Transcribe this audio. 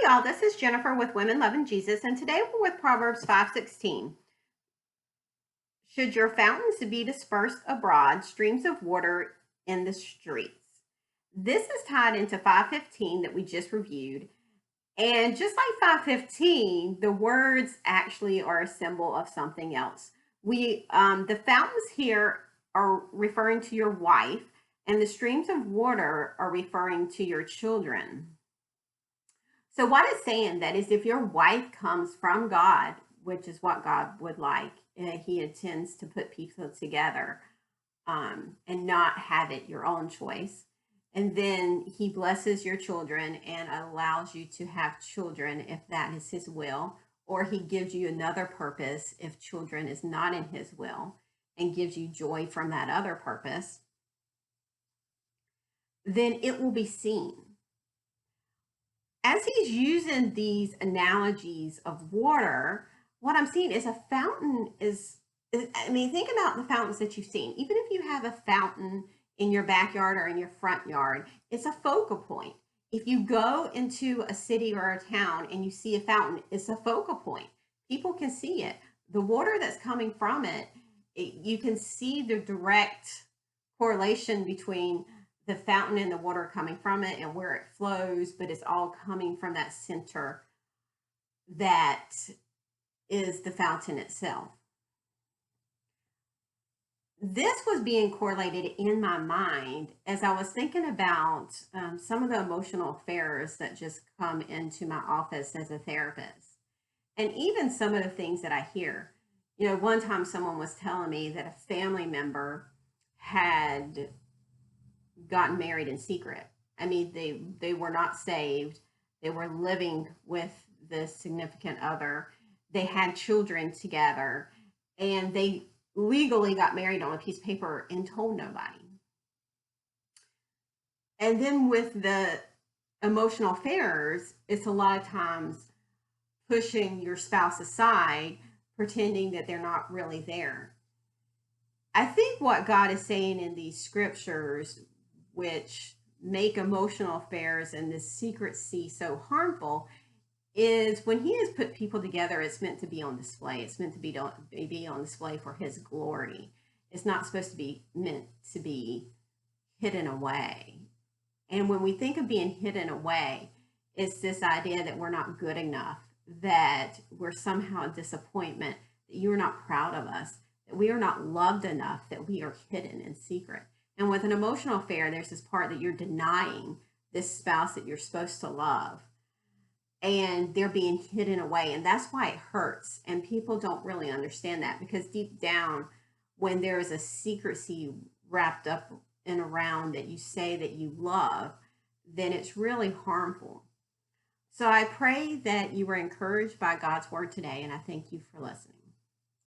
Hi, y'all. This is Jennifer with Women Loving Jesus, and today we're with Proverbs 5:16. Should your fountains be dispersed abroad, streams of water in the streets? This is tied into 5:15 that we just reviewed. And just like 5:15, the words actually are a symbol of something else. The fountains here are referring to your wife, and the streams of water are referring to your children. So what it's saying that is if your wife comes from God, which is what God would like, he intends to put people together and not have it your own choice. And then he blesses your children and allows you to have children if that is his will, or he gives you another purpose if children is not in his will and gives you joy from that other purpose, then it will be seen. As he's using these analogies of water, what I'm seeing is a fountain I mean, think about the fountains that you've seen. Even if you have a fountain in your backyard or in your front yard, it's a focal point. If you go into a city or a town and you see a fountain, it's a focal point. People can see it. The water that's coming from you can see the direct correlation between the fountain and the water coming from it and where it flows, but it's all coming from that center that is the fountain itself. This was being correlated in my mind as I was thinking about some of the emotional affairs that just come into my office as a therapist, and even some of the things that I hear. One time someone was telling me that a family member had gotten married in secret. I mean, they were not saved. They were living with the significant other. They had children together, and they legally got married on a piece of paper and told nobody. And then with the emotional affairs, it's a lot of times pushing your spouse aside, pretending that they're not really there. I think what God is saying in these scriptures, which make emotional affairs and this secrecy so harmful, is when he has put people together, it's meant to be on display. It's meant to be on display for his glory. It's not supposed to be meant to be hidden away. And when we think of being hidden away, it's this idea that we're not good enough, that we're somehow a disappointment, that you're not proud of us, that we are not loved enough, that we are hidden in secret. And with an emotional affair, there's this part that you're denying this spouse that you're supposed to love, and they're being hidden away. And that's why it hurts. And people don't really understand that, because deep down, when there is a secrecy wrapped up and around that you say that you love, then it's really harmful. So I pray that you were encouraged by God's word today, and I thank you for listening.